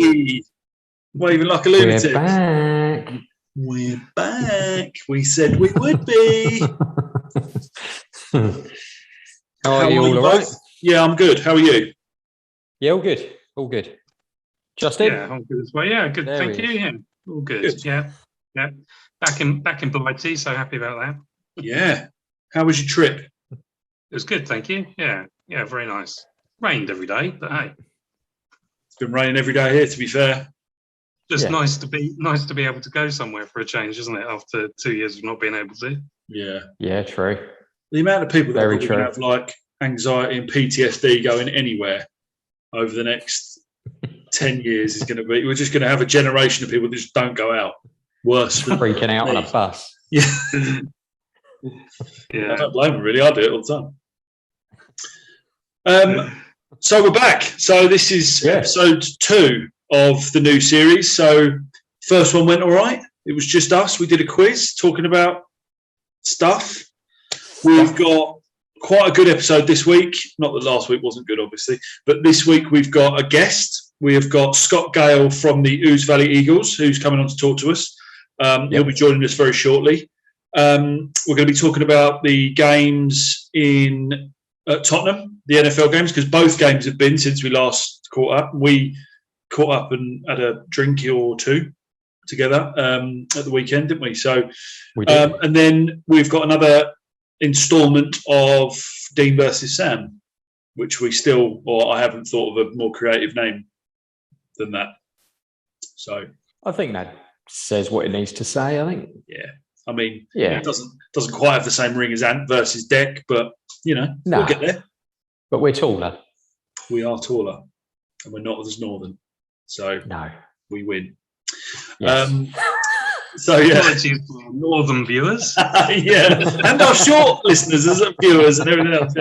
Hey, waving like a lunatic. We're back. We're back. We said we would be. How are you? All right? Yeah, I'm good. How are you? Yeah, all good. All good. Justin? Yeah, all good as well. Yeah, good. Thank you. Yeah, all good. Yeah. Back in Blighty, so happy about that. Yeah. How was your trip? It was good, thank you. Yeah, very nice. Rained every day, but hey, It's been raining every day here, to be fair. just nice to be able to go somewhere for a change, isn't it? After 2 years of not being able to. Yeah. Yeah, true. The amount of people that Very are going true. to have like anxiety and PTSD going anywhere over the next 10 years is going to be. We're just going to have a generation of people that just don't go out. Worse than Freaking out me. on a bus. Yeah. Yeah. I don't blame them, really. I do it all the time. So we're back. So this is episode 2 of the new series. So first one went all right. It was just us. We did a quiz talking about stuff. We've got quite a good episode this week. Not that last week wasn't good, obviously. But this week we've got a guest. We have got Scott Gale from the Ouse Valley Eagles, who's coming on to talk to us. He'll be joining us very shortly. We're going to be talking about the games in Tottenham, the NFL games, because both games have been since we last caught up. We caught up and had a drink or two together at the weekend, didn't we? So, We did. and then we've got another instalment of Dean versus Sam, which I haven't thought of a more creative name than that. So I think that says what it needs to say, I think. yeah. I mean, it doesn't quite have the same ring as Ant versus Deck, but we'll get there. But we're taller. We are taller, and we're not as northern, so No. we win. Yes. So yeah, Apologies to our northern viewers. yeah, and our short listeners as viewers and everything else.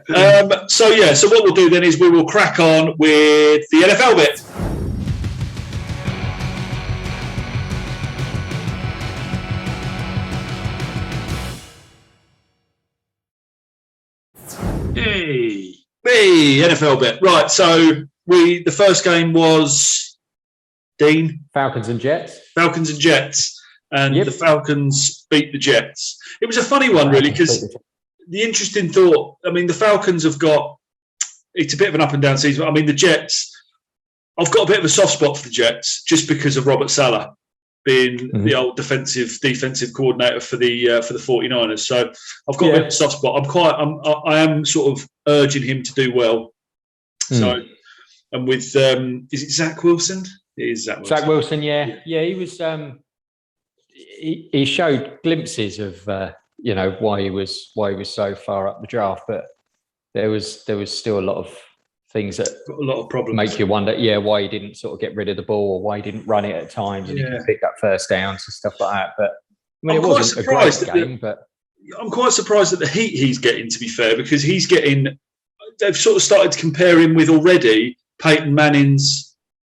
Yeah. So what we'll do then is we will crack on with the NFL bit. Hey. Hey, NFL bit. Right, so the first game was Dean. Falcons and Jets. Falcons and Jets. And the Falcons beat the Jets. It was a funny one, really, because the interesting thought, I mean, the Falcons have got, it's a bit of an up and down season. I mean, the Jets, I've got a bit of a soft spot for the Jets just because of Robert Saleh being the old defensive coordinator for the 49ers. So I've got a bit of a soft spot. I am sort of urging him to do well. So, and with, is it Zach Wilson? It is Zach Wilson. Zach Wilson, yeah. He was, he showed glimpses of, why he was so far up the draft, but there was still a lot of things that got a lot of problems. Make you wonder, why he didn't sort of get rid of the ball, or why he didn't run it at times and he could pick up first downs and stuff like that. But I mean, it wasn't a great game, but I'm quite surprised at the heat he's getting, to be fair, because they've sort of started to compare him with already Peyton Manning's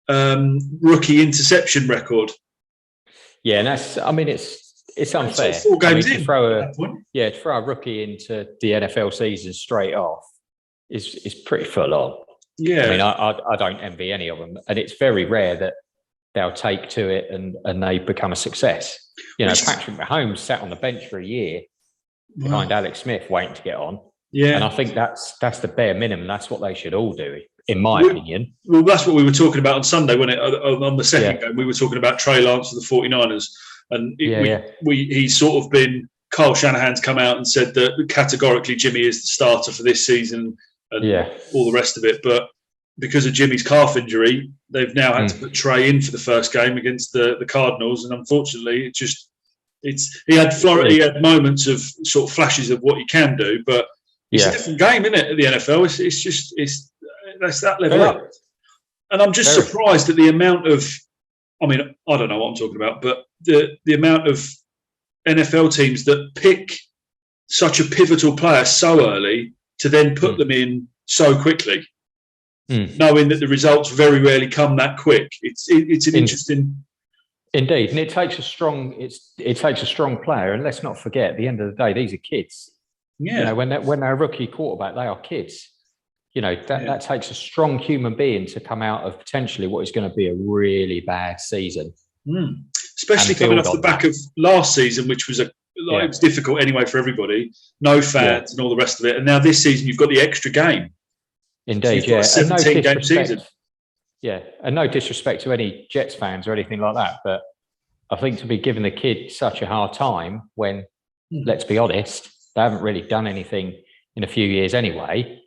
rookie interception record. Yeah, and that's, I mean, it's unfair. Sort of 4 games to throw a rookie into the NFL season straight off is pretty full on. Yeah. I mean, I don't envy any of them. And it's very rare that they'll take to it and they become a success. Patrick Mahomes sat on the bench for a year behind Alex Smith waiting to get on. Yeah. And I think that's the bare minimum. That's what they should all do, in my opinion. Well, that's what we were talking about on Sunday, wasn't it? On the second game, we were talking about Trey Lance for the 49ers. And he's sort of been, Kyle Shanahan's come out and said that categorically Jimmy is the starter for this season and all the rest of it. But because of Jimmy's calf injury, they've now had to put Trey in for the first game against the Cardinals. And unfortunately, he had moments of sort of flashes of what he can do, but it's a different game, isn't it, at the NFL? That's that level up. And I'm just surprised at the amount of, I mean, I don't know what I'm talking about, but the amount of NFL teams that pick such a pivotal player so early to then put them in so quickly, knowing that the results very rarely come that quick. It's an interesting. Indeed, and it takes a strong player, and let's not forget, at the end of the day, these are kids. Yeah, when they're a rookie quarterback, they are kids. that takes a strong human being to come out of potentially what is going to be a really bad season. Especially coming off the back of last season, which was it was difficult anyway for everybody. No fans and all the rest of it. And now this season, you've got the extra game. Indeed, so you've got a 17-game season. Yeah, and no disrespect to any Jets fans or anything like that, but I think to be giving the kid such a hard time when, let's be honest, they haven't really done anything in a few years anyway.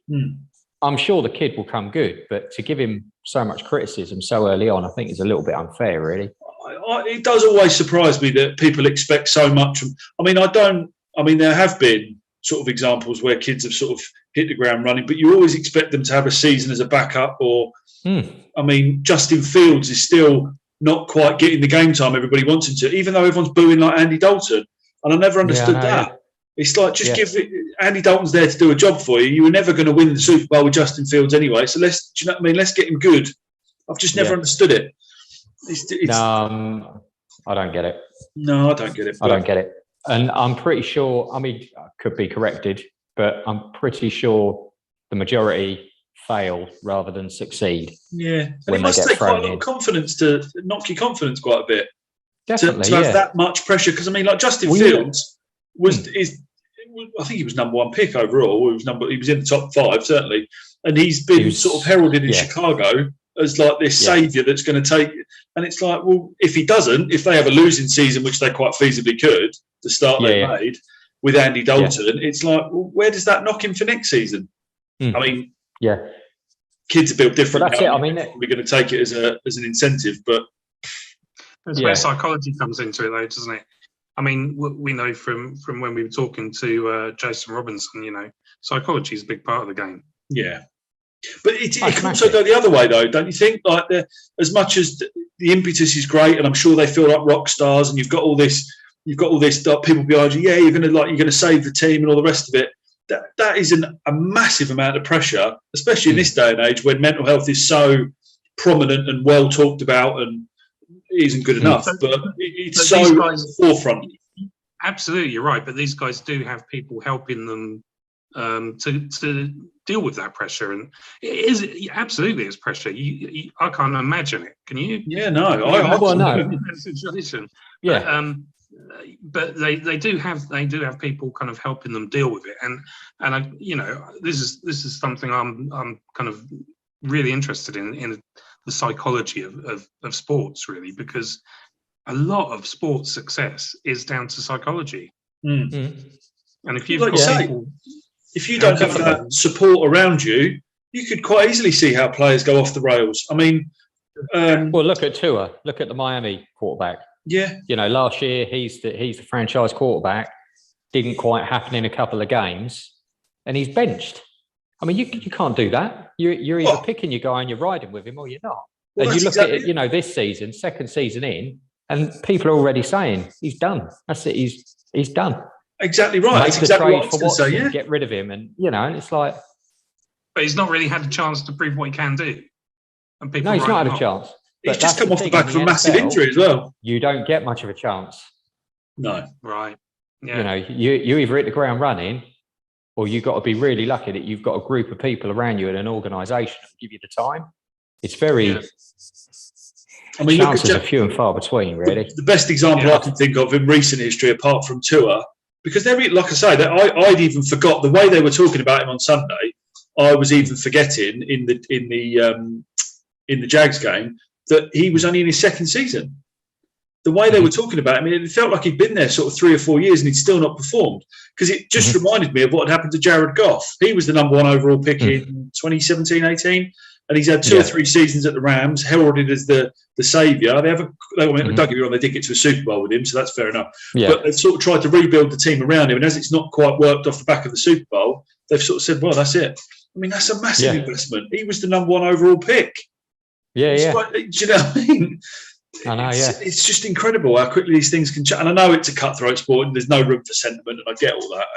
I'm sure the kid will come good, but to give him so much criticism so early on, I think is a little bit unfair, really. It does always surprise me that people expect so much. There have been sort of examples where kids have sort of hit the ground running, but you always expect them to have a season as a backup. Or, Justin Fields is still not quite getting the game time everybody wants him to, even though everyone's booing like Andy Dalton. And I never understood that. Yeah. It's like, just give it. Andy Dalton's there to do a job for you. You were never going to win the Super Bowl with Justin Fields anyway. So let's get him good. I've just never understood it. No, I don't get it. No, I don't get it. I don't get it. And I'm pretty sure, I could be corrected, but I'm pretty sure the majority fail rather than succeed. Yeah. And it must take quite a lot of confidence to knock your confidence quite a bit. Definitely, to have that much pressure. Because, Justin Fields I think he was number one pick overall. He was in the top 5, certainly. And he's been sort of heralded in Chicago as like this saviour that's going to take. And it's like, well, if he doesn't, if they have a losing season, which they quite feasibly could, the start they made with Andy Dalton, it's like, well, where does that knock him for next season? Kids are built different. That's now. We're going to take it as an incentive, but that's where psychology comes into it, though, doesn't it? We know from when we were talking to Jason Robinson, psychology is a big part of the game. Yeah. But it can also go the other way, though, don't you think? Like, as much as the impetus is great, and I'm sure they feel like rock stars, and you've got all this people behind you. Yeah, you're going to save the team and all the rest of it. That is a massive amount of pressure, especially in this day and age when mental health is so prominent and well talked about, and it isn't good enough. But it's so at the forefront. Absolutely, you're right. But these guys do have people helping them to deal with that pressure, and it's pressure. I can't imagine it. Can you? Yeah, no. Situation. Yeah. But they do have people kind of helping them deal with it, and this is something I'm kind of really interested in the psychology of sports, really, because a lot of sports success is down to psychology. And if you've got people. If you don't have that support around you, you could quite easily see how players go off the rails. Well, look at Tua. Look at the Miami quarterback. Yeah. Last year he's the franchise quarterback. Didn't quite happen in a couple of games, and he's benched. You can't do that. You're either picking your guy and you're riding with him, or you're not. Well, and you look at it, this season, second season in, and people are already saying he's done. That's it. He's done. Exactly right. That's exactly what I was going to say. Yeah. Get rid of him, and it's like. But he's not really had a chance to prove what he can do. And people. No, he's not had a chance. He's just come off the back of a massive injury as well. You don't get much of a chance. No. Right. Yeah. You either hit the ground running, or you've got to be really lucky that you've got a group of people around you in an organisation that give you the time. It's very. Chances are few and far between, really. The best example I can think of in recent history, apart from Tua. Because like I say, I'd even forgot the way they were talking about him on Sunday. I was even forgetting in the Jags game that he was only in his second season. The way they were talking about him, it felt like he'd been there sort of 3 or 4 years and he'd still not performed. Because it just reminded me of what had happened to Jared Goff. He was the number 1 overall pick in 2017-18, and he's had 2 or 3 seasons at the Rams, heralded as the saviour. Don't get me wrong, they did get to a Super Bowl with him, so that's fair enough. Yeah. But they've sort of tried to rebuild the team around him, and as it's not quite worked off the back of the Super Bowl, they've sort of said, well, that's it. That's a massive investment. He was the number 1 overall pick. Yeah, yeah. Like, do you know what I mean? I know, It's just incredible how quickly these things can change. And I know it's a cutthroat sport and there's no room for sentiment, and I get all that.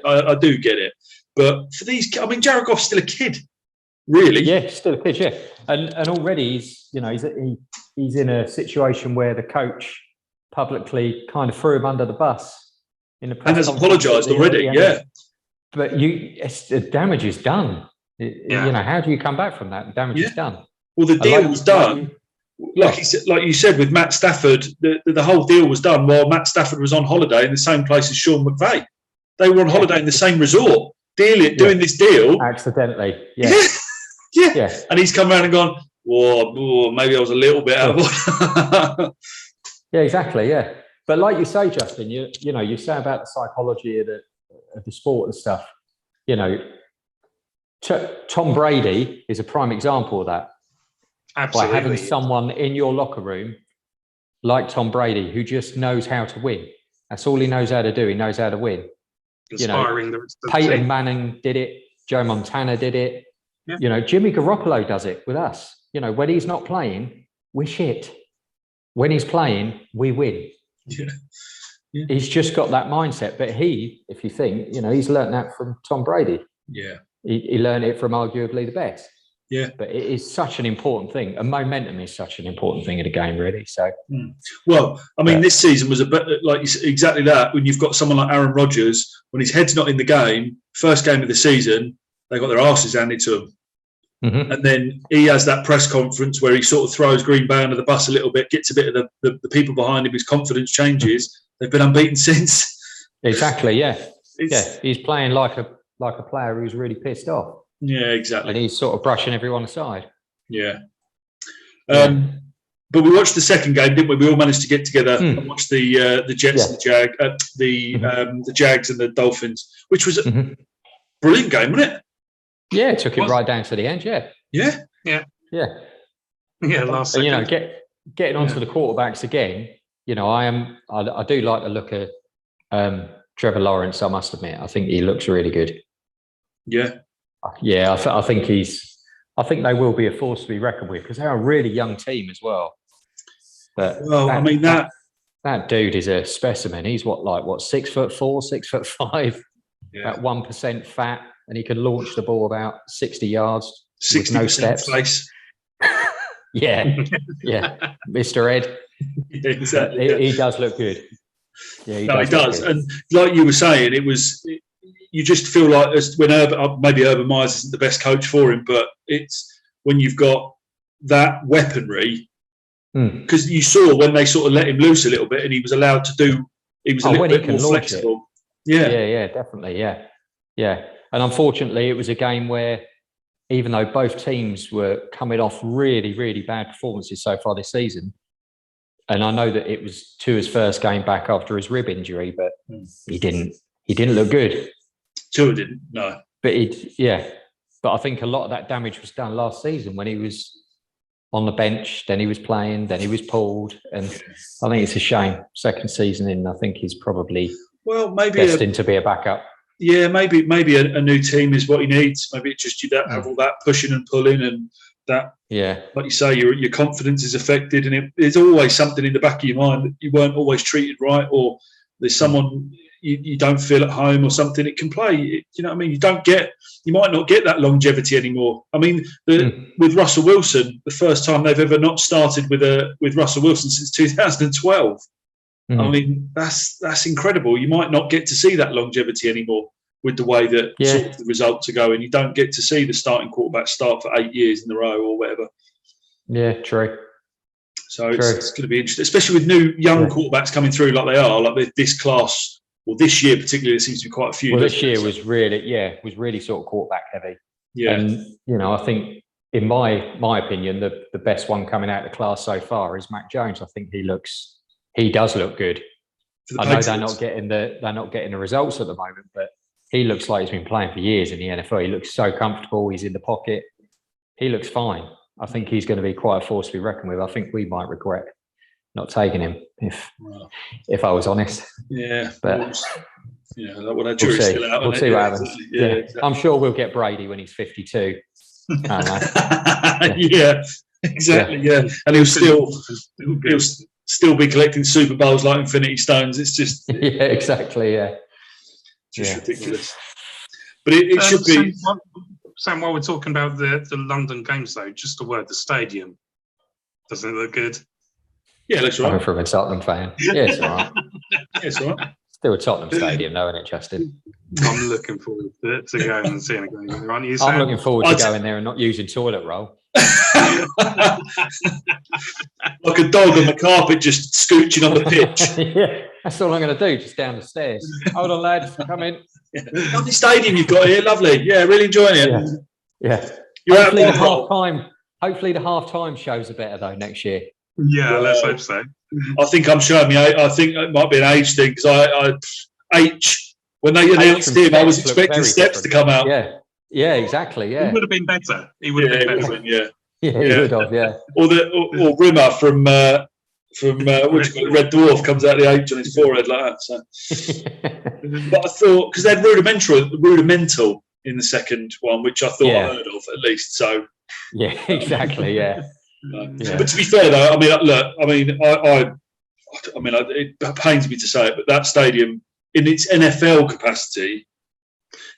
I do get it. But for these, Jared Goff's still a kid, really. Yeah, still a kid, yeah. And already he's in a situation where the coach publicly kind of threw him under the bus in the press and has apologised already, yeah. But the damage is done. You know, how do you come back from that? The damage is done. Well, the deal was done. Like you said, with Matt Stafford, the whole deal was done while Matt Stafford was on holiday in the same place as Sean McVay. They were on holiday in the same resort, doing this deal. Accidentally, yeah. And he's come around and gone, whoa, maybe I was a little bit out of order. Yeah, exactly, yeah. But like you say, Justin, you know, you say about the psychology of the sport and stuff. You know, Tom Brady is a prime example of that. Absolutely. By having someone in your locker room like Tom Brady who just knows how to win. That's all he knows how to do. He knows how to win. Inspiring. Peyton Manning did it. Joe Montana did it. Yeah. You know, Jimmy Garoppolo does it with us. You know, when he's not playing, we're shit. When he's playing, we win. Yeah. He's just got that mindset. But if you think, you know, he's learned that from Tom Brady. Yeah. He learned it from arguably the best. Yeah. But it is such an important thing. And momentum is such an important thing in a game, really. So, well, I mean, this season was a bit like exactly that. When you've got someone like Aaron Rodgers, when his head's not in the game, first game of the season, they got their asses handed to him. Mm-hmm. And then he has that press conference where he sort of throws Green Bay under the bus a little bit, gets a bit of the people behind him, his confidence changes. They've been unbeaten since. Exactly, yeah. He's playing like a player who's really pissed off. Yeah, exactly. And he's sort of brushing everyone aside. Yeah. But we watched the second game, didn't we? We all managed to get together and watch the Jets and the Jags and the Dolphins, which was a brilliant game, wasn't it? Yeah, it took it right down to the end. Yeah. Last second. You know, getting onto the quarterbacks again. You know, I do like the look of Trevor Lawrence. I must admit, I think he looks really good. Yeah. Yeah, I think they will be a force to be reckoned with because they're a really young team as well. But that dude is a specimen. He's what 6'4", 6'5", about 1% fat, and he can launch the ball about 60 yards 60% with no steps. Face. yeah, Mr. Ed. Yeah, exactly. He does look good. Yeah, he does. And like you were saying, you just feel like when maybe Urban Meyer's isn't the best coach for him, but it's when you've got that weaponry. Because you saw when they sort of let him loose a little bit, and he was allowed to do. He was a little bit more flexible. Yeah, definitely. Yeah. And unfortunately, it was a game where, even though both teams were coming off really, really bad performances so far this season, and I know that it was Tua's first game back after his rib injury, but he didn't look good. Tua didn't, no. But But I think a lot of that damage was done last season when he was on the bench, then he was playing, then he was pulled. And I think it's a shame. Second season in, I think he's probably destined to be a backup. Yeah, maybe a new team is what he needs. Maybe it's just you don't have all that pushing and pulling and that. Yeah, like you say, your confidence is affected, and there's always something in the back of your mind that you weren't always treated right, or there's someone you don't feel at home or something. It can play. You know what I mean? You might not get that longevity anymore. I mean, with Russell Wilson, the first time they've ever not started with Russell Wilson since 2012. I mean, that's incredible. You might not get to see that longevity anymore with the way that sort of the results are going. You don't get to see the starting quarterback start for 8 years in a row or whatever. Yeah, true. So it's going to be interesting, especially with new young quarterbacks coming through like they are, like this class. Well, this year particularly, there seems to be quite a few. Well, this year was really sort of quarterback heavy. Yeah, and I think in my opinion, the best one coming out of the class so far is Mac Jones. I think he does look good. I know they're not getting the results at the moment, but he looks like he's been playing for years in the NFL. He looks so comfortable. He's in the pocket. He looks fine. I think he's going to be quite a force to be reckoned with. I think we might regret not taking him if I was honest. Yeah, but we'll see what happens. Yeah, exactly. I'm sure we'll get Brady when he's 52. Yeah, exactly. Yeah, and he'll still be collecting Super Bowls like Infinity Stones. It's just exactly. Yeah, just ridiculous. But it should be. Sam, while we're talking about the London games, though, just a word: the stadium doesn't it look good? Yeah, it looks right. I'm from a Tottenham fan. Yeah, it's all right. It's all right. Still a Tottenham Stadium, though, isn't it, Justin? I'm looking forward to going and seeing a game there, aren't you, Sam? I'm looking forward to going there and not using toilet roll. Like a dog on the carpet just scooching on the pitch. Yeah, that's all I'm going to do, just down the stairs. Hold on, lads, come in. Lovely stadium you've got here, lovely. Yeah, really enjoying it. Yeah. You're Hopefully the half-time shows are better, though, next year. Yeah, let's hope so. I think I'm showing me. I think it might be an age thing because when they announced him, I was expecting Steps to come out. Yeah, exactly. Yeah, he would have been better. He would have been better. He would have. Yeah, or Rimmer from Red Dwarf comes out the H on his forehead like that. So, but I thought because they had rudimental in the second one, which I thought I heard of at least. So yeah, exactly. Yeah. But to be fair, though, I mean, look, I mean, it pains me to say it, but that stadium in its NFL capacity,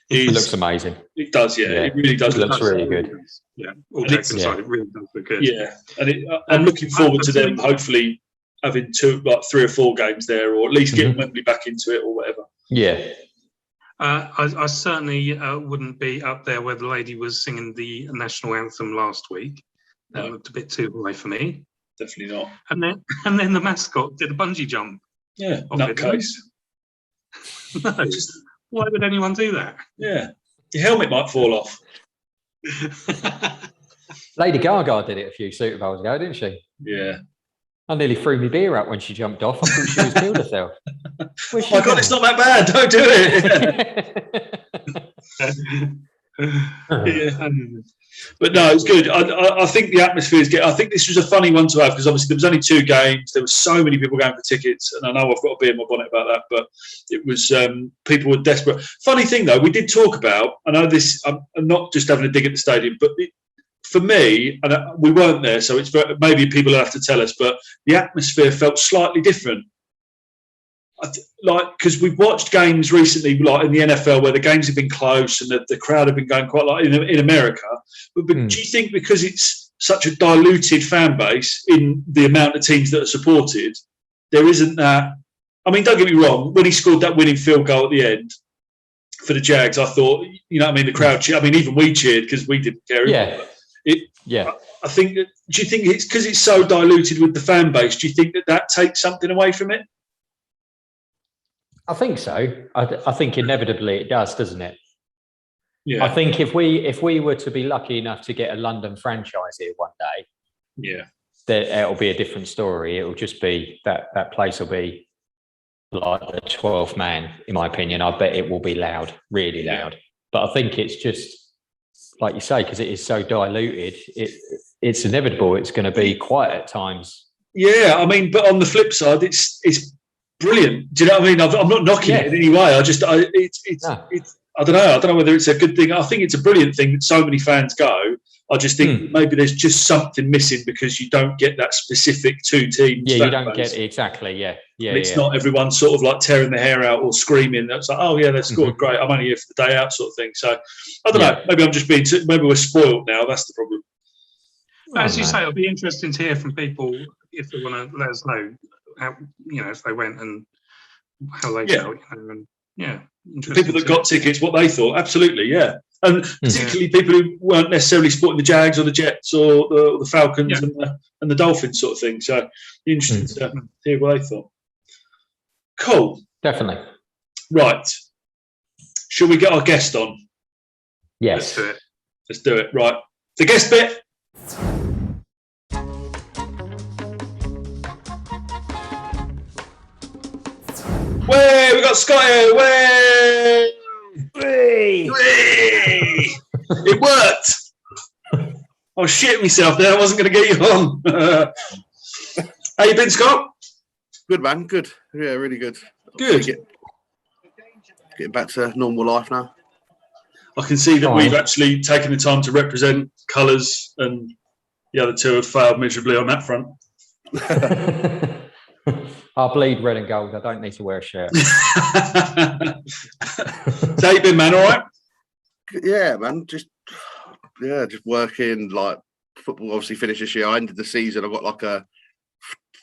it looks amazing. It does, it really does. It looks really good. Yeah, all jokes aside, it really does look good. Yeah, and I'm looking forward to them hopefully having 3 or 4 games there, or at least getting Wembley back into it, or whatever. Yeah. I certainly wouldn't be up there where the lady was singing the national anthem last week. That looked a bit too high for me. Definitely not. And then the mascot did a bungee jump. Yeah, nutcase. No, why would anyone do that? Yeah, your helmet might fall off. Lady Gaga did it a few Super Bowls ago, didn't she? Yeah. I nearly threw my beer out when she jumped off. I thought she was killed herself. Oh my God, it's not that bad. Don't do it. But no, it's good. I think the atmosphere is good. I think this was a funny one to have because obviously there was only 2 games. There were so many people going for tickets, and I know I've got a bee in my bonnet about that. But it was people were desperate. Funny thing though, we did talk about. I know this. I'm not just having a dig at the stadium, but for me, and we weren't there, so it's maybe people will have to tell us. But the atmosphere felt slightly different. Because we've watched games recently, like in the NFL, where the games have been close and the crowd have been going quite like in America. But do you think because it's such a diluted fan base in the amount of teams that are supported, there isn't that? I mean, don't get me wrong. When he scored that winning field goal at the end for the Jags, I thought, you know what I mean? The crowd cheered. I mean, even we cheered because we didn't care. I think. Do you think it's because it's so diluted with the fan base? Do you think that takes something away from it? I think so. I think inevitably it does, doesn't it? Yeah. I think if we were to be lucky enough to get a London franchise here one day, then it'll be a different story. It'll just be that place will be like the 12th man, in my opinion. I bet it will be loud, really loud. But I think it's just like you say, because it is so diluted. It's inevitable. It's going to be quiet at times. Yeah, I mean, but on the flip side, it's brilliant. Do you know what I mean? I'm not knocking it in any way. I don't know. I don't know whether it's a good thing. I think it's a brilliant thing that so many fans go. I just think maybe there's just something missing because you don't get that specific 2 teams. Yeah, you don't get it exactly. Yeah. It's not everyone sort of like tearing their hair out or screaming. That's like, oh yeah, they scored great. I'm only here for the day out, sort of thing. So I don't know. Maybe I'm just maybe we're spoiled now. That's the problem. As you say, it'll be interesting to hear from people if they want to let us know how, if they went and how they felt. People that got tickets, what they thought. Absolutely, yeah. And particularly people who weren't necessarily supporting the Jags or the Jets or the Falcons and the Dolphins sort of thing. So interesting to hear what they thought. Cool. Definitely. Right. Shall we get our guest on? Yes. Let's do it. Right. The guest bit. Way, we got Scott here. Way. It worked. I was shitting myself there. I wasn't going to get you on. How you been, Scott? Good, man. Good. Yeah, really good. Good. Getting back to normal life now. I can see that we've actually taken the time to represent colours, and the other 2 have failed miserably on that front. I bleed red and gold. I don't need to wear a shirt. So how you been, man? All right? Yeah, man. Just working. Like football, obviously finished this year. I ended the season. I got like a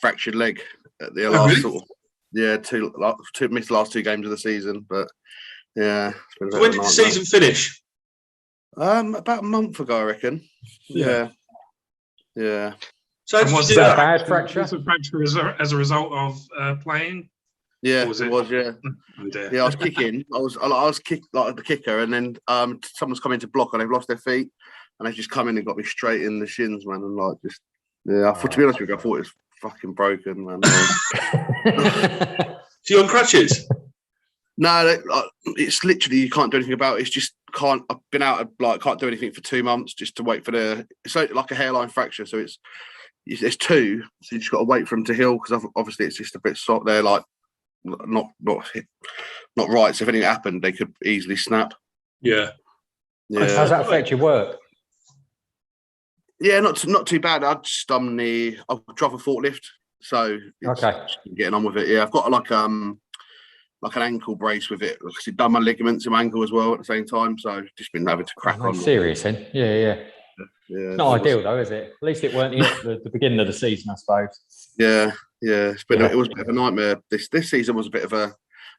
fractured leg at the last sort of Yeah, missed the last 2 games of the season, but yeah. So when did the season finish? About a month ago, I reckon. Yeah. So was that a bad fracture? Was it a fracture as a result of playing? Yeah, it was. Yeah, I was kicking. I was kick like the kicker, and then someone's come in to block, and they've lost their feet, and they just come in and got me straight in the shins, man, and like just to be honest with you, I thought it was fucking broken, man. So you're on crutches? No, it's literally you can't do anything about it. It's just can't. I've been out can't do anything for 2 months just to wait for it's like a hairline fracture, so there's 2, so you just got to wait for them to heal because obviously it's just a bit soft there, like not right. So if anything happened, they could easily snap. Yeah. How does that affect your work? Yeah, not too bad. I drive a forklift, so getting on with it. Yeah, I've got like an ankle brace with it because it done my ligaments in my ankle as well at the same time. So I've just been having to crack on. Serious, then? Yeah. It's not ideal though, is it? At least it weren't at the beginning of the season, I suppose. Yeah. It was a bit of a nightmare. This season was a bit of a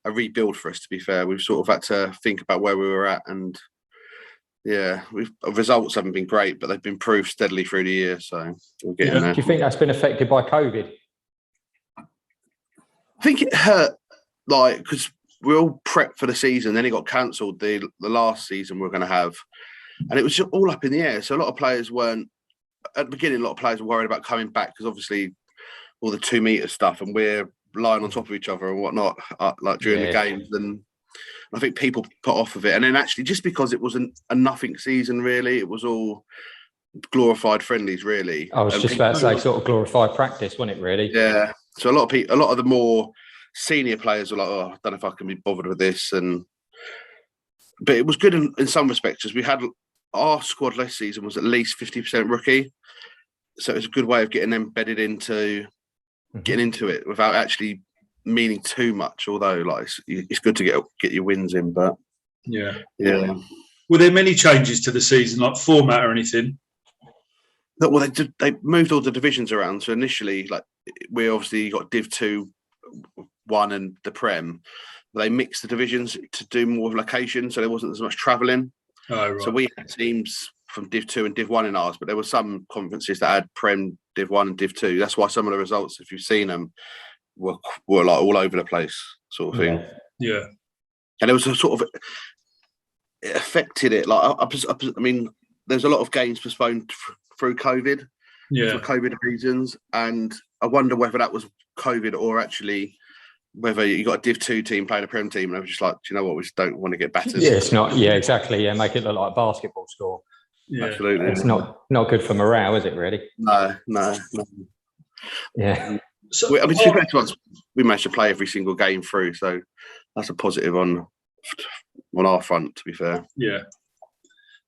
rebuild for us. To be fair, we've sort of had to think about where we were at, and results haven't been great, but they've been improved steadily through the year. So we're getting there. Do you think that's been affected by COVID? I think it hurt, because we all prepped for the season. Then it got cancelled. The last season we're going to have. And it was just all up in the air. So a lot of players weren't, at the beginning, a lot of players were worried about coming back because obviously all the 2 metre stuff and we're lying on top of each other and whatnot, during the games. And I think people put off of it. And then actually, just because it wasn't a nothing season, really, it was all glorified friendlies, really. I was just about to say sort of glorified practice, wasn't it, really? Yeah. So a lot of the more senior players were like, I don't know if I can be bothered with this. But it was good in some respects because we had our squad last season was at least 50% rookie, so it was a good way of getting them bedded into getting into it without actually meaning too much. Although, it's good to get your wins in, but yeah. Were there many changes to the season, like format or anything? No, well, they moved all the divisions around. So initially, we obviously got Div 2, 1, and the Prem. They mixed the divisions to do more location, so there wasn't as much travelling. Oh, right. So we had teams from Div 2 and Div 1 in ours, but there were some conferences that had Prem, Div 1 and Div 2. That's why some of the results, if you've seen them, were like all over the place sort of thing. Yeah. And there was a sort of, it affected it. I mean, there's a lot of games postponed through COVID for COVID reasons. And I wonder whether that was COVID or actually whether you got a Div 2 team playing a Prem team and they were just like, do you know what, we just don't want to get battered. Yeah, it's not. Yeah, exactly. Yeah, make it look like a basketball score. Yeah. Absolutely. It's not good for morale, is it, really? No. Yeah. So, we managed to play every single game through, so that's a positive on our front, to be fair. Yeah.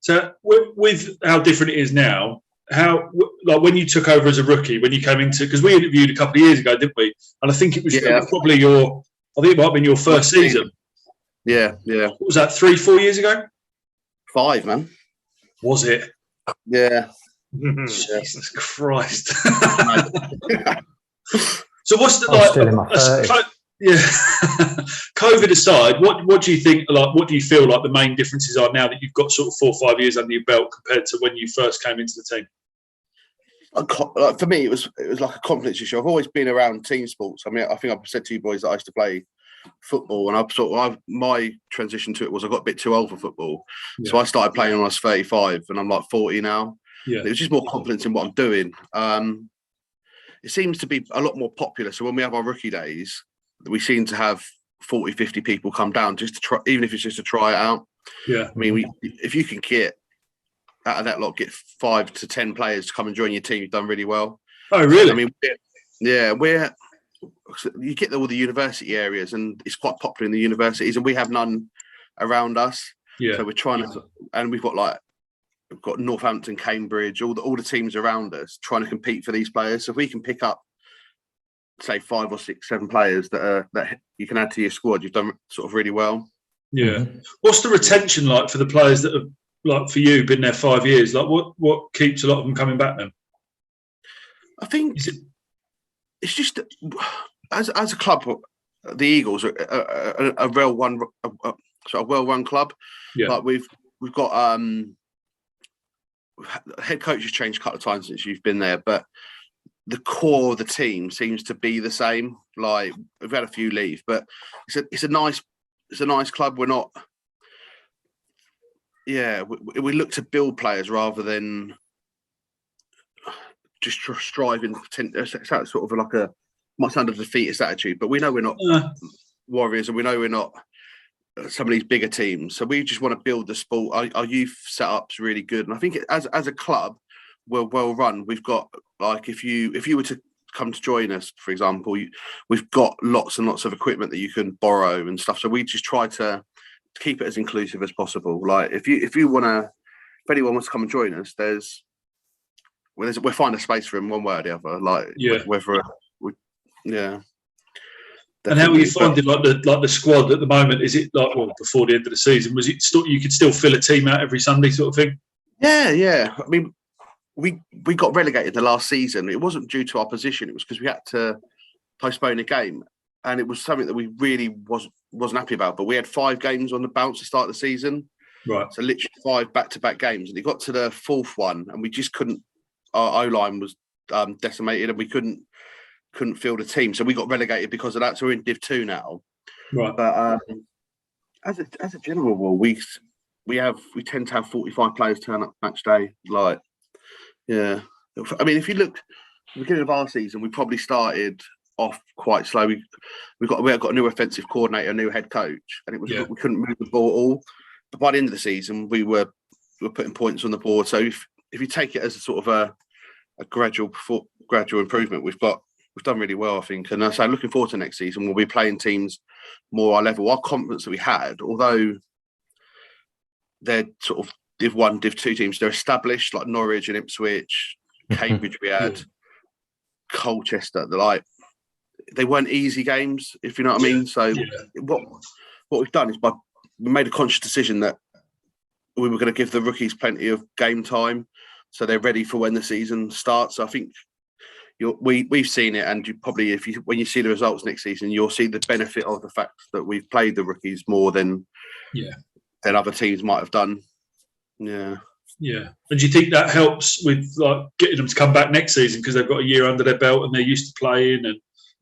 So with how different it is now, when you took over as a rookie, when you came into, because we interviewed a couple of years ago, didn't we? And I think it was probably it might have been your first season. Yeah. What was that, 3-4 years ago? 5, man. Was it? Yeah. Jesus Christ. So what's the still in my 30s. COVID aside, what do you think? What do you feel like the main differences are now that you've got sort of 4 or 5 years under your belt compared to when you first came into the team? For me, it was like a confidence issue. I've always been around team sports. I mean, I think I've said to you boys that I used to play football, and my transition to it was I got a bit too old for football, so I started playing when I was 35, and I'm like 40 now. Yeah, it was just more confidence in what I'm doing. It seems to be a lot more popular. So when we have our rookie days, we seem to have 40, 50 people come down just to try, even if it's just to try it out. Yeah. I mean, if you can get out of that lot, get 5 to 10 players to come and join your team, you've done really well. Oh, really? I mean, you get all the university areas, and it's quite popular in the universities, and we have none around us. Yeah. So we're trying to, and we've got Northampton, Cambridge, all the teams around us trying to compete for these players. So if we can pick up, say, 5 or 6, 7 players that you can add to your squad, you've done sort of really well. Yeah. Mm-hmm. What's the retention like for the players that have, like for you, been there 5 years? Like what keeps a lot of them coming back then? I think it's just as a club, the Eagles are a well-run club. Yeah. Like we've got head coach has changed a couple of times since you've been there, but the core of the team seems to be the same. Like we've had a few leave, but it's a nice club. We're not. Yeah, we look to build players rather than just striving. It's sort of like a might sound a defeatist attitude, but we know we're not Warriors, and we know we're not some of these bigger teams. So we just want to build the sport. Our youth setup's really good, and I think as a club, we're well run. We've got like if you were to come to join us, for example, we've got lots and lots of equipment that you can borrow and stuff. So we just try to keep it as inclusive as possible. Like if anyone wants to come and join us, we'll find a space for him one way or the other. Like yeah. And how are you finding like the squad at the moment? Is it like before the end of the season? Was it still you could still fill a team out every Sunday sort of thing? Yeah. I mean, we got relegated the last season. It wasn't due to our position. It was because we had to postpone a game, and it was something that we really wasn't happy about. But we had 5 games on the bounce to start the season, right? So literally 5 back-to-back games, and it got to the 4th one, and we just couldn't. Our O-line was decimated, and we couldn't field a team, so we got relegated because of that. So we're in Div 2 now, right? But as a general rule, we tend to have 45 players turn up match day. Like, yeah, I mean, if you look at the beginning of our season, we probably started off quite slow. We got a new offensive coordinator, a new head coach, and we couldn't move the ball at all. But by the end of the season, we were putting points on the board. So if you take it as a sort of a gradual improvement, we've done really well, I think. And so looking forward to next season, we'll be playing teams more our level. Our confidence that we had, although they're sort of Div 1, Div 2 teams, they're established, like Norwich and Ipswich, Cambridge we had, Colchester. They weren't easy games, if you know what I mean. So what we've done is we made a conscious decision that we were going to give the rookies plenty of game time so they're ready for when the season starts. So I think we've seen it, and you probably, when you see the results next season, you'll see the benefit of the fact that we've played the rookies more than other teams might have done. Yeah. And do you think that helps with like getting them to come back next season because they've got a year under their belt and they're used to playing? And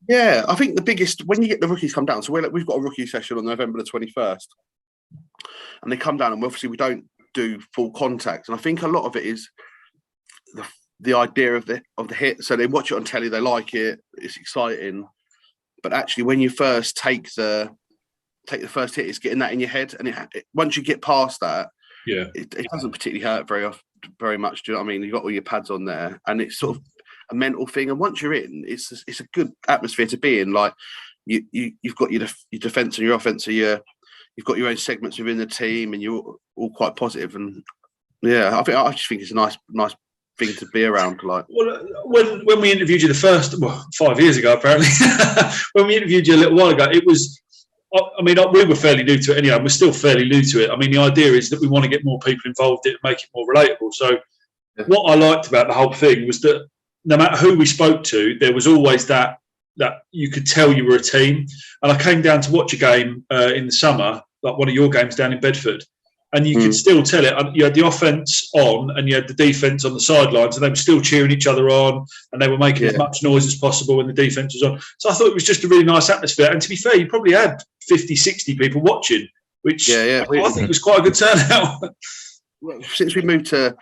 yeah, I think the biggest, when you get the rookies come down, so we've got a rookie session on November the 21st, and they come down, and obviously we don't do full contact, and I think a lot of it is the idea of the hit. So they watch it on telly, they like it, it's exciting, but actually when you first take the first hit, it's getting that in your head, and once you get past that, it doesn't particularly hurt very much. Do you know what I mean? You've got all your pads on there, and it's sort of a mental thing. And once you're in, it's a good atmosphere to be in. Like you've got your defense and your offense, so you've got your own segments within the team, and you're all quite positive. And yeah, I just think it's a nice thing to be around. Like, well, when we interviewed you 5 years ago, apparently, when we interviewed you a little while ago, it was. I mean, we were fairly new to it anyway. We're still fairly new to it. I mean, the idea is that we want to get more people involved in it and make it more relatable. So what I liked about the whole thing was that no matter who we spoke to, there was always that you could tell you were a team. And I came down to watch a game in the summer, like one of your games down in Bedford, and you could still tell it. You had the offence on and you had the defence on the sidelines, and they were still cheering each other on, and they were making as much noise as possible when the defence was on. So I thought it was just a really nice atmosphere. And to be fair, you probably had 50, 60 people watching, which I think was quite a good turnout. Well, since we moved to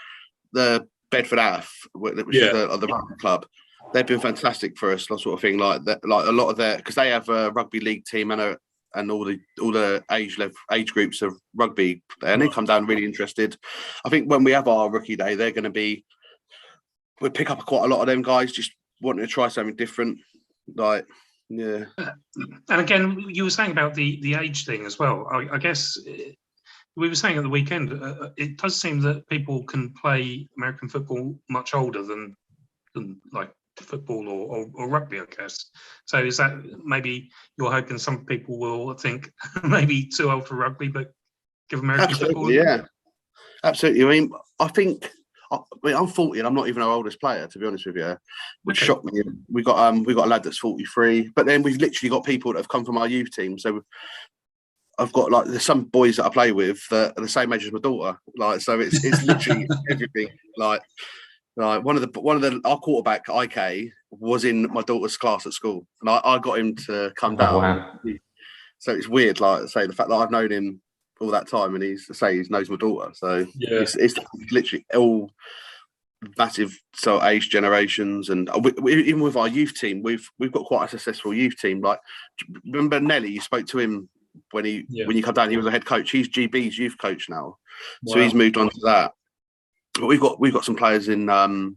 the Bedford AF, which is the rugby club, they've been fantastic for us, that sort of thing. Like a lot of their, because they have a rugby league team and all the age groups of rugby, and they come down really interested. I think when we have our rookie day, they're going to we'll pick up quite a lot of them guys just wanting to try something different. Like, yeah. And again, you were saying about the age thing as well. I guess we were saying at the weekend, it does seem that people can play American football much older than like football or rugby, I guess. So is that maybe you're hoping some people will think maybe too old for rugby, but give American football? Yeah, absolutely. I mean, I think I'm 40 and I'm not even our oldest player, to be honest with you, which shocked me. We got a lad that's 43, but then we've literally got people that have come from our youth team. So I've got like there's some boys that I play with that are the same age as my daughter. Like, so it's literally everything. Like one of the our quarterback IK was in my daughter's class at school, and I got him to come down. Wow. So it's weird, like say the fact that I've known him all that time, and he knows my daughter. So it's literally all massive age generations, and even with our youth team, we've got quite a successful youth team. Like, remember Nelly? You spoke to him when you come down. He was a head coach. He's GB's youth coach now, so he's moved on to that. But we've got some players in. Some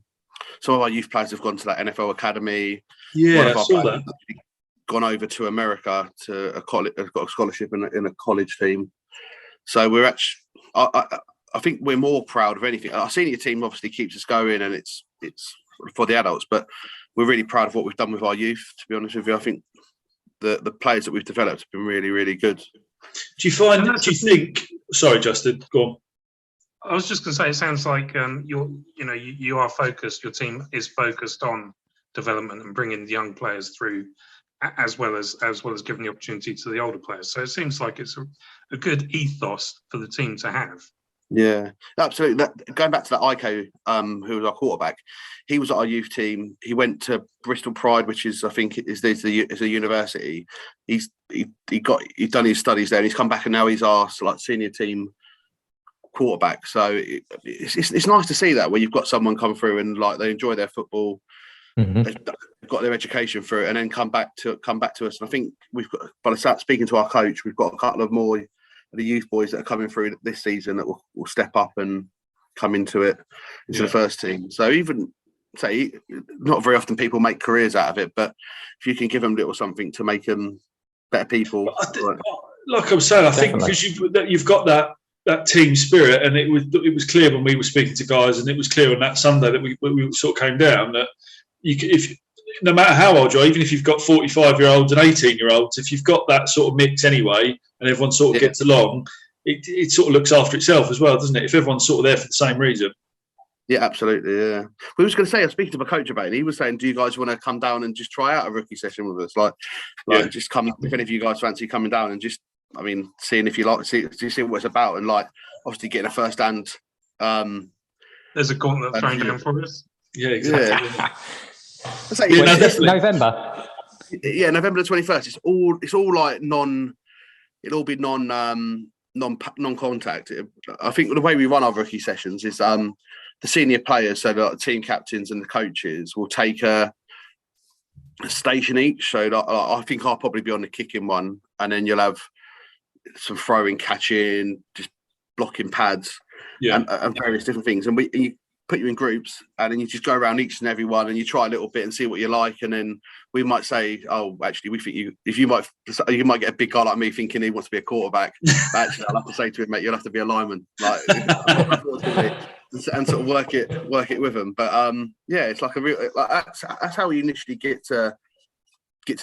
of our youth players have gone to that NFL academy. Yeah, I saw that. Gone over to America to a college. Got a scholarship in a college team. So we're actually. I think we're more proud of anything. Our senior team obviously keeps us going, and it's for the adults. But we're really proud of what we've done with our youth. To be honest with you, I think the players that we've developed have been really, really good. Do you think? Sorry, Justin, go on. I was just going to say, it sounds like you are focused. Your team is focused on development and bringing the young players through, as well as giving the opportunity to the older players. So it seems like it's a good ethos for the team to have. Yeah, absolutely. Going back to that Iko, who was our quarterback, he was at our youth team. He went to Bristol Pride, which is, I think, is a university. He's done his studies there, and he's come back, and now he's our senior team quarterback. So it's nice to see that, where you've got someone come through and like they enjoy their football, they've got their education through it, and then come back to us. And I think we've got, by the speaking to our coach, we've got a couple of more the youth boys that are coming through this season that will step up and come into the first team. So even say not very often people make careers out of it, but if you can give them a little something to make them better people. Like I'm saying, I think because you've got that team spirit, and it was clear when we were speaking to guys, and it was clear on that Sunday that we sort of came down that no matter how old you are, even if you've got 45-year-olds and 18-year-olds, if you've got that sort of mix anyway, and everyone sort of gets along, it sort of looks after itself as well, doesn't it? If everyone's sort of there for the same reason. Yeah, absolutely. Yeah. We was going to say, I was speaking to my coach about it. He was saying, "Do you guys want to come down and just try out a rookie session with us? Like just come if any of you guys fancy coming down and just, I mean, seeing if you like, see what it's about, and like obviously getting a first hand." There's a gauntlet thrown down for us. Yeah, exactly. November. Yeah, November the 21st. It's all like it'll all be non-contact. I think the way we run our rookie sessions is the senior players, so the team captains and the coaches, will take a station each. So I think I'll probably be on the kicking one, and then you'll have some throwing, catching, just blocking pads, and various different things. And you put you in groups, and then you just go around each and every one, and you try a little bit and see what you like. And then we might say, "Oh, actually, we think you might get a big guy like me thinking he wants to be a quarterback." Actually, I'll have to say to him, "Mate, you'll have to be a lineman," like, and sort of work it with them. But it's like a real that's how we initially get to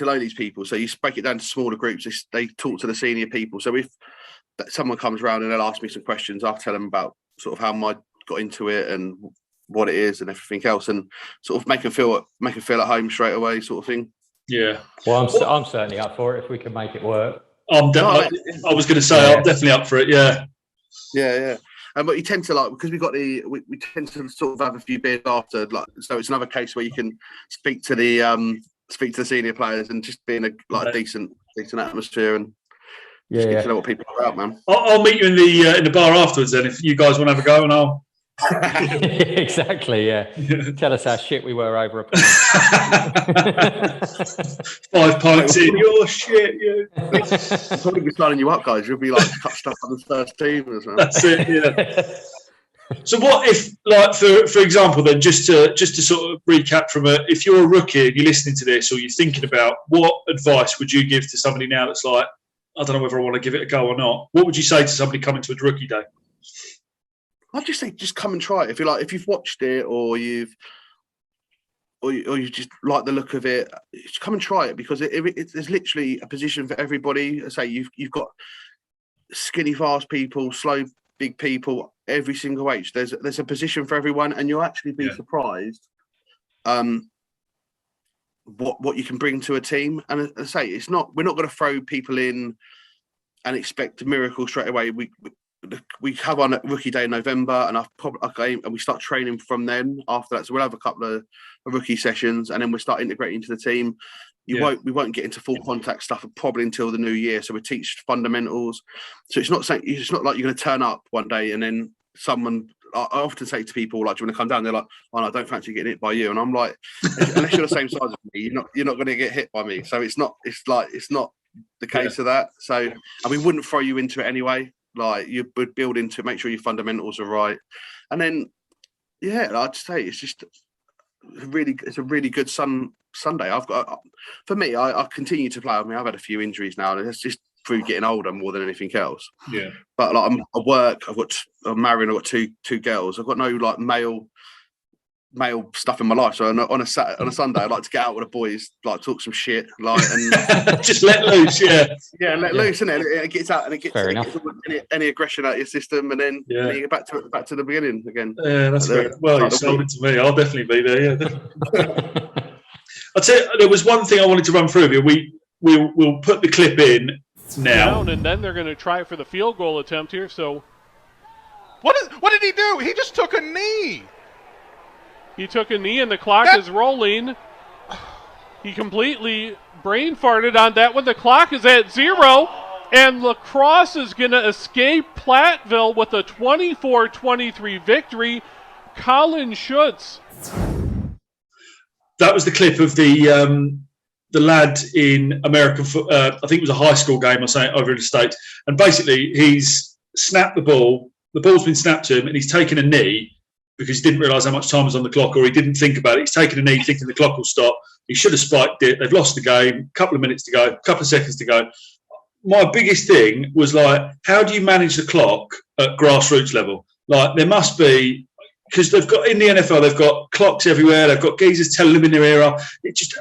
know these people. So you break it down to smaller groups. They talk to the senior people. So if someone comes around and they'll ask me some questions, I'll tell them about sort of how I got into it and what it is and everything else, and sort of make them feel at home straight away, sort of thing. Yeah. Well, I'm certainly up for it if we can make it work. I was going to say I'm definitely up for it. Yeah. Yeah. But you tend to because we tend to sort of have a few beers after, so it's another case where you can speak to the senior players and just be in a decent atmosphere and get to know what people are about, man. I'll meet you in the bar afterwards then, if you guys want to have a go, and I'll. Exactly. Yeah. Tell us how shit we were over a pint. 5 pints in your shit. I'll probably be signing you up, guys. You'll be like cut stuff on the first team as well. That's it. Yeah. So what if, like, for example, then just to sort of recap if you're a rookie and you're listening to this, or you're thinking about what advice would you give to somebody now that's like, I don't know whether I want to give it a go or not. What would you say to somebody coming to a rookie day? I'd just say, just come and try it. If you've watched it or you just like the look of it, just come and try it, because there's literally a position for everybody. I say you've got skinny, fast people, slow big people, every single age. There's a position for everyone, and you'll actually be surprised what you can bring to a team. And as I say, we're not going to throw people in and expect a miracle straight away. We have our rookie day in November, and and we start training from then after that. So we'll have a couple of rookie sessions, and then we'll start integrating into the team. We won't get into full contact stuff probably until the new year. So we teach fundamentals. So it's not like you're going to turn up one day and then I often say to people, like, do you want to come down? They're like, oh, no, I don't fancy getting hit by you. And I'm like, unless you're the same size as me, you're not going to get hit by me. So it's not the case of that. So, and we wouldn't throw you into it anyway. Like, you would build into it, make sure your fundamentals are right. And then, I'd say it's just a really good Sunday. For me, I continue to play. I mean, I've had a few injuries now, and it's just through getting older more than anything else. Yeah. But like, I'm married. I've got two girls. I've got no like male stuff in my life. So on a Sunday, I like to get out with the boys, like talk some shit, like, and just let loose. Let loose, and it gets out, and it gets any aggression out of your system, and then you get back to the beginning again. Yeah, that's great. Well, you sold it to me. I'll definitely be there. Yeah. I'd say there was one thing I wanted to run through with you. We'll put the clip in now, and then they're going to try for the field goal attempt here. So, what did he do? He just took a knee. He took a knee, and the clock is rolling. He completely brain farted on that one. The clock is at 0, and La Crosse is going to escape Platteville with a 24-23 victory. Colin Schutz. That was the clip of the lad in American I think it was a high school game or something over in the States. And basically, he's snapped the ball. The ball's been snapped to him, and he's taken a knee because he didn't realise how much time was on the clock, or he didn't think about it. He's taken a knee thinking the clock will stop. He should have spiked it. They've lost the game. A couple of minutes to go, a couple of seconds to go. My biggest thing was, like, how do you manage the clock at grassroots level? Like, there must be, because they've got, in the NFL, they've got clocks everywhere. They've got geezers telling them in their ear. It just,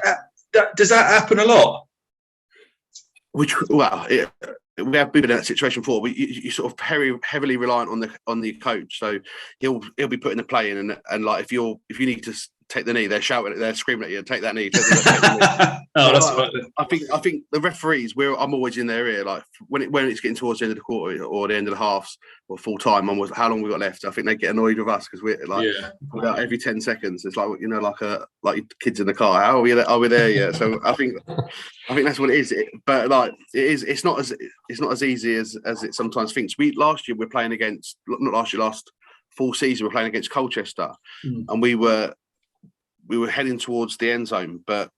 does that happen a lot? We have been in that situation before. You sort of heavily reliant on the coach, so he'll be putting the play in, and like if you need to take the knee, they're shouting, they're screaming at you, take that knee. Take the knee. That's right. I think the referees, I'm always in their ear. Like when it's getting towards the end of the quarter or the end of the halves or full time, how long we got left. I think they get annoyed with us because we're like every 10 seconds. It's like, like kids in the car. How are we there yet? So I think that's what it is. But like it's not as easy as it sometimes thinks. Last full season we're playing against Colchester, and we were heading towards the end zone, but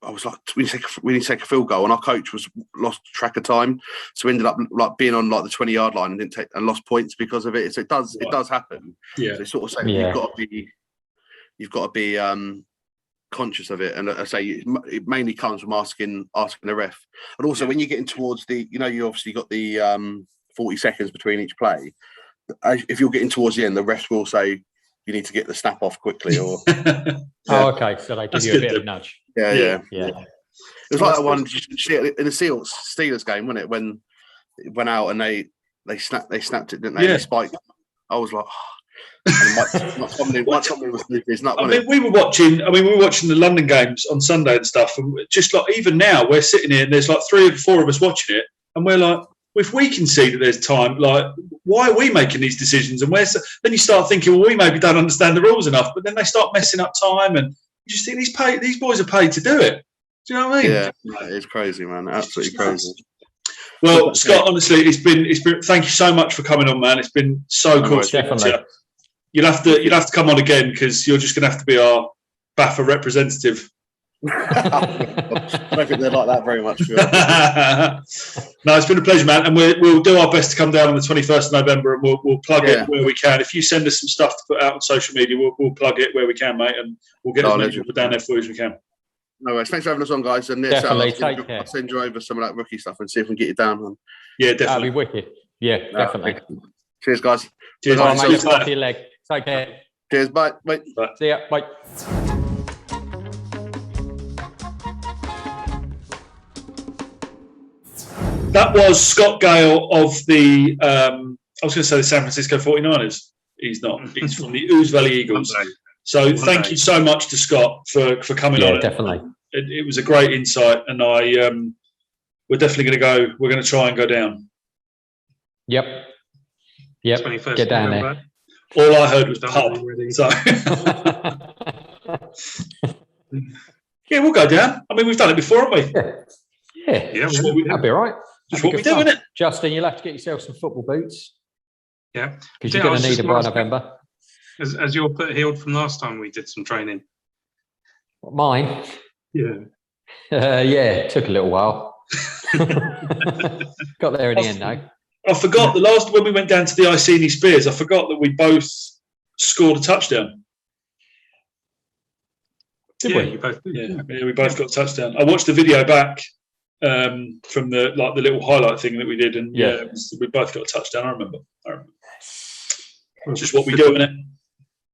I was like, we need to take a field goal, and our coach lost track of time, so we ended up like being on like the 20-yard line and lost points because of it. So it does happen. Yeah, so it's sort of saying you've got to be conscious of it, and I say it mainly comes from asking the ref, and also when you're getting towards the, you obviously got the 40 seconds between each play. If you're getting towards the end, the refs will say, you need to get the snap off quickly, or okay, so they give you a bit of a nudge. Yeah. It was like that one in the Steelers game, wasn't it? When it went out and they snapped it, didn't they? Yeah. They spiked. I was like, Mike Tomlin was his nut. We were watching the London games on Sunday and stuff, and just like even now we're sitting here and there's like 3 or 4 of us watching it, and we're like, if we can see that there's time, like, why are we making these decisions? And then you start thinking, well, we maybe don't understand the rules enough, but then they start messing up time, and you just think these boys are paid to do it. Do you know what I mean? Yeah, it's crazy, man. Absolutely crazy. Well, Scott, honestly, it's been. Thank you so much for coming on, man. It's been so cool. Definitely. You'll have to come on again because you're just going to have to be our BAFA representative. I don't think they're like that very much. No, it's been a pleasure, man, and we'll do our best to come down on the 21st of November, and we'll plug it where we can. If you send us some stuff to put out on social media, we'll plug it where we can, mate, and we'll get as many people down there for you as we can. No worries. Thanks for having us on, guys. And I'll send you over some of that rookie stuff and see if we can get you down. Yeah, definitely. That'd be wicked. Yeah, definitely. Cheers, guys. Cheers, mate. Look after your leg. Take care. Cheers. Bye. Bye. See ya. Bye. That was Scott Gale of the was going to say the San Francisco 49ers. He's not. He's from the Ouse Valley Eagles. So thank you so much to Scott for coming on. Yeah, definitely. It was a great insight, and we're definitely going to go. We're going to try and go down. Yep. 21st Get down November. There. All I heard was pub. So yeah, we'll go down. I mean, we've done it before, haven't we? Yeah. That'd be all right. Just what we do, isn't it? Justin, you'll have to get yourself some football boots. Yeah. Because you're going to need them by November. As your foot healed from last time we did some training. Mine? Yeah. It took a little while. Got there in the end, though. I forgot when we went down to the Iceni Spears, I forgot that we both scored a touchdown. Did we? You both did. Yeah, we both got a touchdown. I watched the video back from the little highlight thing that we did, and we both got a touchdown. I remember. Just what we do, innit?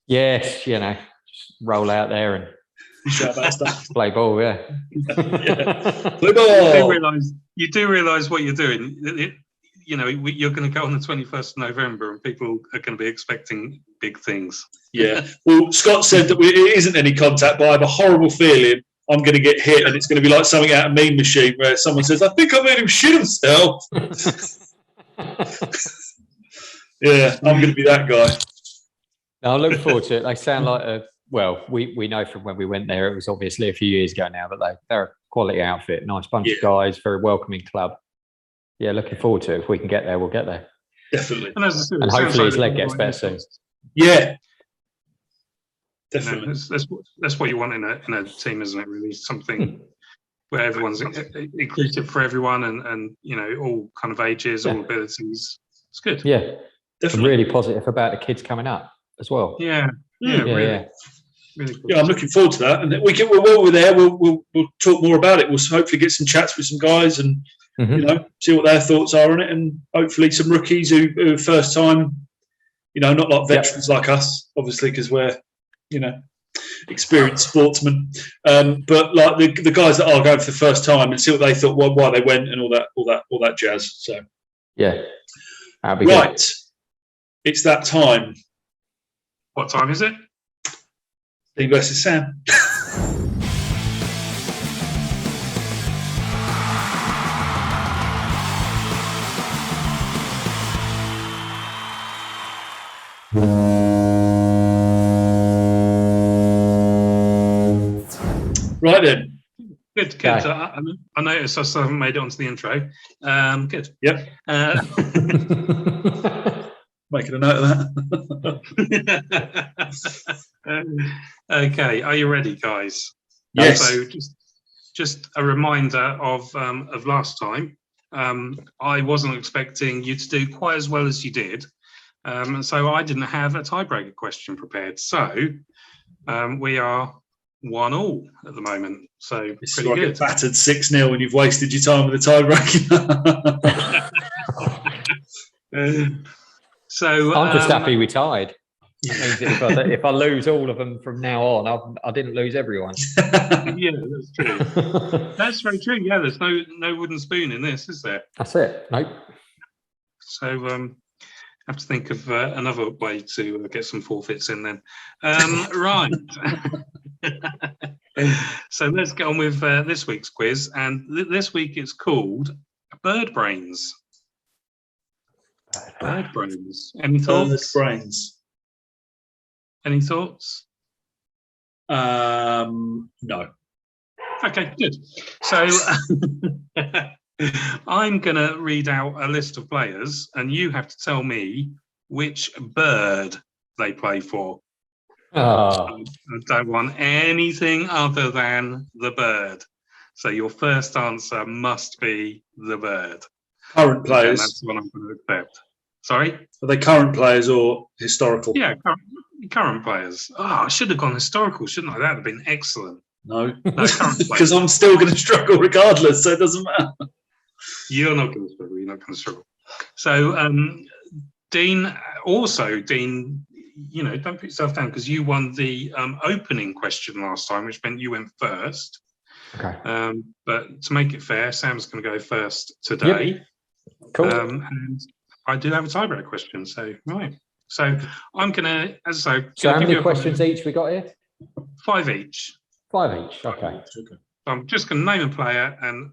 Yes, just roll out there and shout about stuff. Play ball, yeah. Play ball. You do realise what you're doing. You're going to go on the 21st of November, and people are going to be expecting big things. Yeah. Well, Scott said that it isn't any contact, but I have a horrible feeling I'm going to get hit, and it's going to be like something out of Mean Machine, where someone says, "I think I made him shit himself." Yeah, I'm going to be that guy. No, I look forward to it. They sound like we know from when we went there, it was obviously a few years ago now, but they're a quality outfit, nice bunch of guys, very welcoming club. Yeah, looking forward to it. If we can get there, we'll get there. Definitely. And hopefully his leg gets better soon. Yeah. Definitely. That's what you want in a team, isn't it? Really, something where everyone's inclusive for everyone, and all kind of ages, all abilities. It's good. Yeah, definitely. I'm really positive about the kids coming up as well. Yeah. Really cool. Yeah, I'm looking forward to that. And while we're there, we'll talk more about it. We'll hopefully get some chats with some guys and see what their thoughts are on it, and hopefully some rookies who are first time. Not like veterans like us, obviously, because we're experienced sportsmen. But like the guys that are going for the first time, and see what they thought, why they went, and all that jazz. So yeah, that'd be right. Good. It's that time. What time is it? Dean versus Sam. Right then. Good. Okay. I noticed I still haven't made it onto the intro. Good. Yep. Making a note of that. Okay. Are you ready, guys? Yes. So just a reminder of last time. I wasn't expecting you to do quite as well as you did. So I didn't have a tiebreaker question prepared. So we are 1-1 at the moment. So pretty good. Get battered 6-0 and you've wasted your time with the tiebreaker. So I'm just happy we tied. That means if I lose all of them from now on, I didn't lose everyone. Yeah, that's true. That's very true. Yeah, there's no wooden spoon in this, is there? That's it. Nope. So I have to think of another way to get some forfeits in then. Right. So let's get on with this week's quiz. And this week it's called Bird Brains. Bird Brains. Any thoughts? Bird Brains. Any thoughts? No. Okay, good. So I'm going to read out a list of players, and you have to tell me which bird they play for. Oh. I don't want anything other than the bird. So your first answer must be the bird. Current players. That's what I'm going to accept. Sorry? Are they current players or historical? Yeah, current players. Oh, I should have gone historical, shouldn't I? That would have been excellent. No, current because I'm still going to struggle regardless, so it doesn't matter. You're not going to struggle. You're not going to struggle. So, Dean, don't put yourself down because you won the opening question last time, which meant you went first. Okay. But to make it fair, Sam's going to go first today. Yep. Cool. And I do have a tiebreak question. So, right. So I'm going to, as I say... So how many questions each we got here? 5 each. 5 each, okay. I'm just going to name a player, and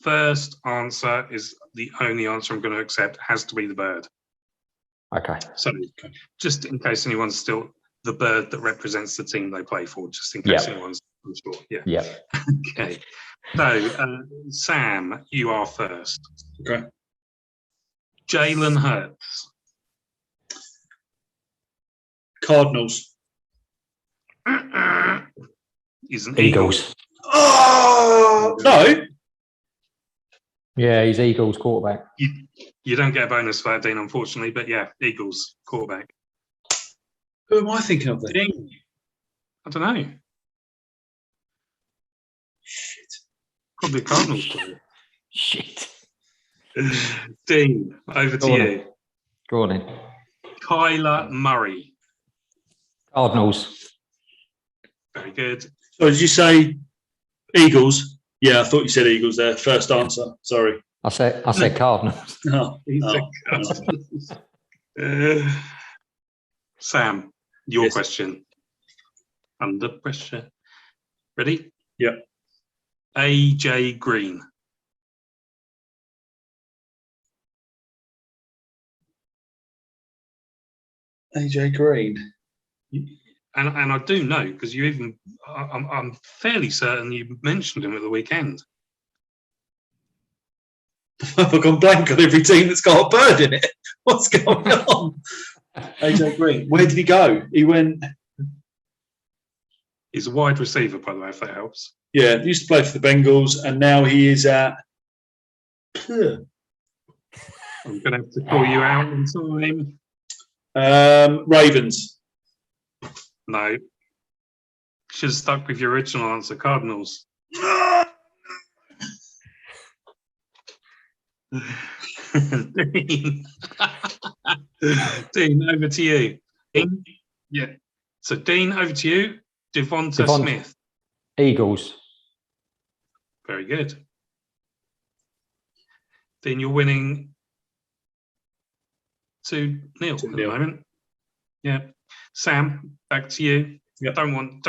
first answer is the only answer I'm going to accept, has to be the bird. Okay. So just in case anyone's still the bird that represents the team they play for, just in case anyone's unsure. Yeah. Yeah. Okay. So, Sam, you are first. Okay. Jalen Hurts. Cardinals. He's an Eagles. Oh no. Yeah, he's Eagles quarterback. You don't get a bonus for that, Dean, unfortunately, but yeah, Eagles quarterback. Who am I thinking of then? Dean. I don't know. Shit. Probably a Cardinals player. Shit. Dean, over to you. Go on in. Kyler Murray. Cardinals. Very good. So did you say Eagles? Yeah, I thought you said Eagles there. First answer. Sorry. I said Cardinals. Sam, your question. Under pressure. Ready? Yeah. AJ Green. AJ Green. And I do know, because you even, I'm fairly certain you mentioned him at the weekend. I've gone blank on every team that's got a bird in it. What's going on? AJ Green. Where did he go? He went. He's a wide receiver, by the way, if that helps. Yeah, he used to play for the Bengals, and now he is at. I'm going to have to call you out in time. Ravens. No. Should have stuck with your original answer, Cardinals. Dean. Dean, over to you. Dean? Yeah. So, Dean, over to you. Devonta Smith. Eagles. Very good. Dean, you're winning 2-0 at the moment. Yeah. Sam, back to you. Yep. Don't want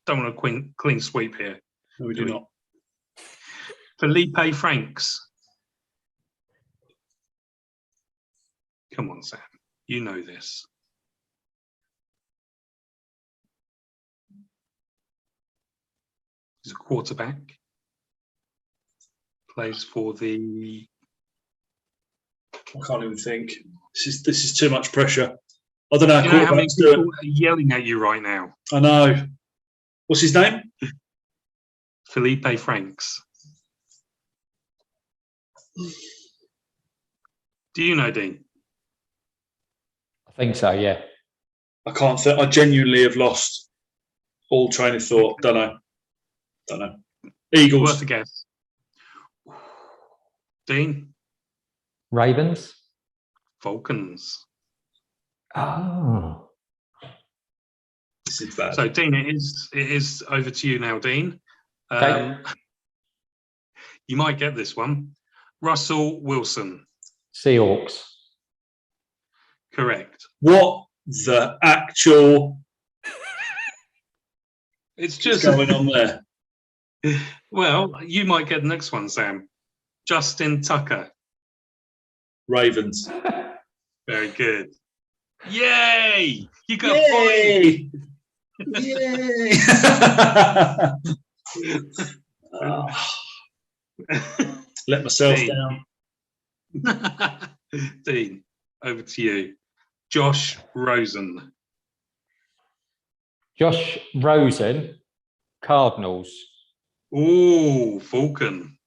a clean sweep here. No, we do not. Felipe Franks. Come on, Sam. You know this. He's a quarterback. Plays for the... I can't even think. This is too much pressure. I don't know how many people are yelling at you right now. I know. What's his name? Felipe Franks. Do you know, Dean? I think so, yeah. I can't think. I genuinely have lost all train of thought. Don't know. Eagles. Worth a guess. Dean? Ravens. Falcons. Oh. This is bad. So, Dean, it is over to you now, Dean. Okay. You might get this one. Russell Wilson. Seahawks. Correct. What the actual... It's just going on there? Well, you might get the next one, Sam. Justin Tucker. Ravens. Very good. Yay! You got Yay! Yay! Let myself down. Dean, over to you. Josh Rosen. Josh Rosen, Cardinals. Ooh, Falcon,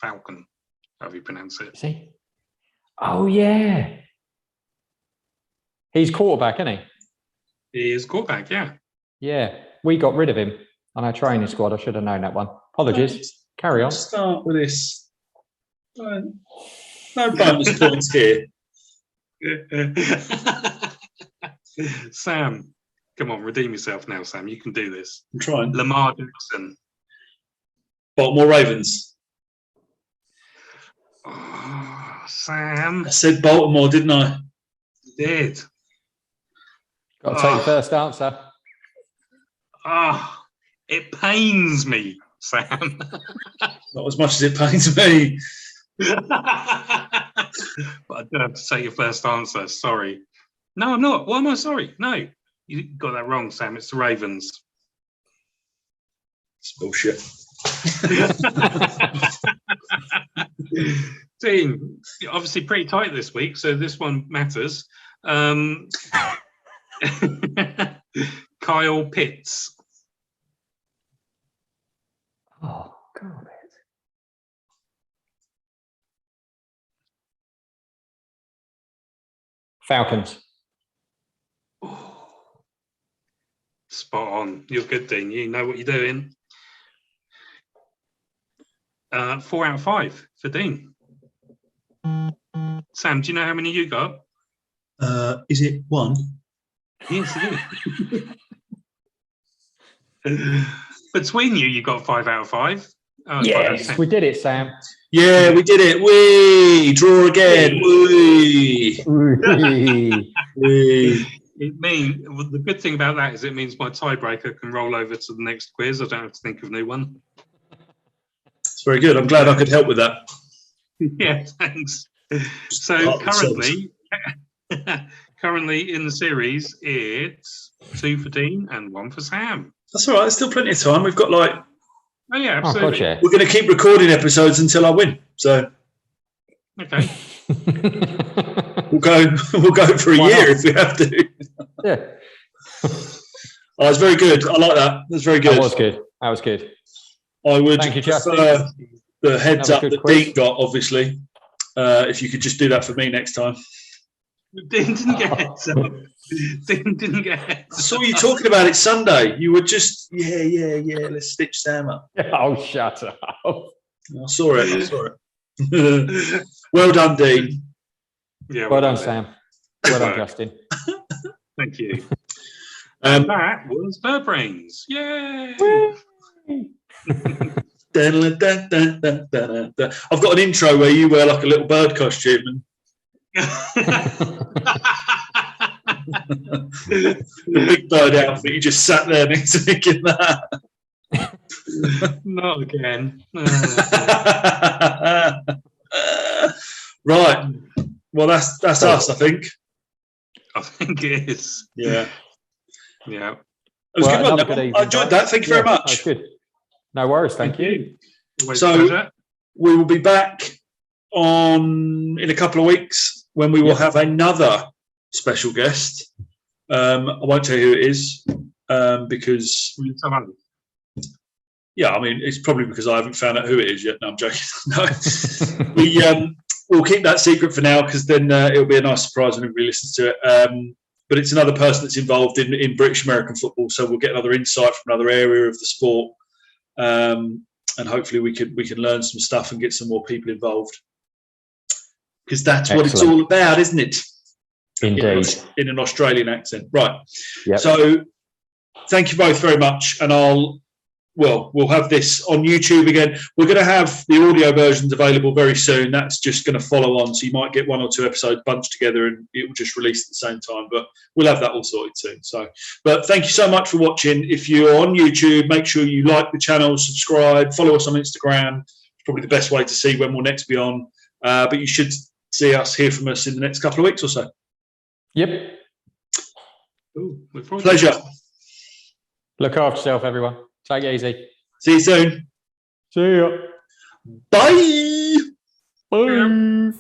however you pronounce it. Is he? Oh, yeah. He's quarterback, isn't he? He is quarterback, yeah. Yeah, we got rid of him on our training squad. I should have known that one. Apologies. Carry on. Start with this. No bonus points here. Sam, come on, redeem yourself now, Sam. You can do this. I'm trying. Lamar Jackson. Baltimore Ravens. Oh, Sam. I said Baltimore, didn't I? You did. Got to take your first answer. It pains me, Sam. Not as much as it pains me. But I do have to say your first answer. Sorry. No, I'm not. Why am I sorry? No, you got that wrong, Sam. It's the Ravens. It's bullshit. Team, obviously pretty tight this week, so this one matters. Kyle Pitts. Oh, God. Falcons. Spot on. You're good, Dean. You know what you're doing. 4 out of 5 for Dean. Sam, do you know how many you got? Is it 1? Yes, it is. Between you got 5 out of 5. Yes, we did it, Sam. Yeah, we did it. We draw again. We. It means the good thing about that is it means my tiebreaker can roll over to the next quiz. I don't have to think of a new one. It's very good. I'm glad I could help with that. Yeah, thanks. So currently in the series, it's 2 for Dean and 1 for Sam. That's all right. There's still plenty of time. We've got Oh yeah, absolutely. God, yeah. We're going to keep recording episodes until I win. So okay. We'll go for a year if we have to. Yeah. Oh, it's very good. I like that. That's very good. That was good. I would Thank you, prefer the heads up that quiz. Dean got, obviously. If you could just do that for me next time. Dean didn't get heads up. Dean didn't get heads up. I saw you talking about it Sunday. You were just, yeah, let's stitch Sam up. Oh, shut up. I saw it. Well done, Dean. Yeah, well done, Sam. Well done, Justin. Thank you. That was Bird Brains. Yay! I've got an intro where you wear like a little bird costume and the big bird outfit. You just sat there next to Nick in that. Not again. Right. Well, that's us, I think. I think it is. Yeah. Yeah. It was good one. I enjoyed that. Thank you very much. That's good. No worries. Thank you. So we will be back in a couple of weeks when we will have another special guest. I won't tell you who it is because I mean it's probably because I haven't found out who it is yet. No, I'm joking. No, we'll keep that secret for now because then it'll be a nice surprise when everybody listens to it. But it's another person that's involved in British American football, so we'll get another insight from another area of the sport, and hopefully we can learn some stuff and get some more people involved because that's what it's all about, isn't it? Indeed. In an Australian accent, right? Yep. So thank you both very much, and we'll have this on YouTube again. We're going to have the audio versions available very soon. That's just going to follow on. So you might get 1 or 2 episodes bunched together and it will just release at the same time. But we'll have that all sorted soon. But thank you so much for watching. If you're on YouTube, make sure you like the channel, subscribe, follow us on Instagram. It's probably the best way to see when we'll next be on. But you should hear from us in the next couple of weeks or so. Yep. Ooh, pleasure. Look after yourself, everyone. Take it easy. See you soon. See ya. Bye. Bye.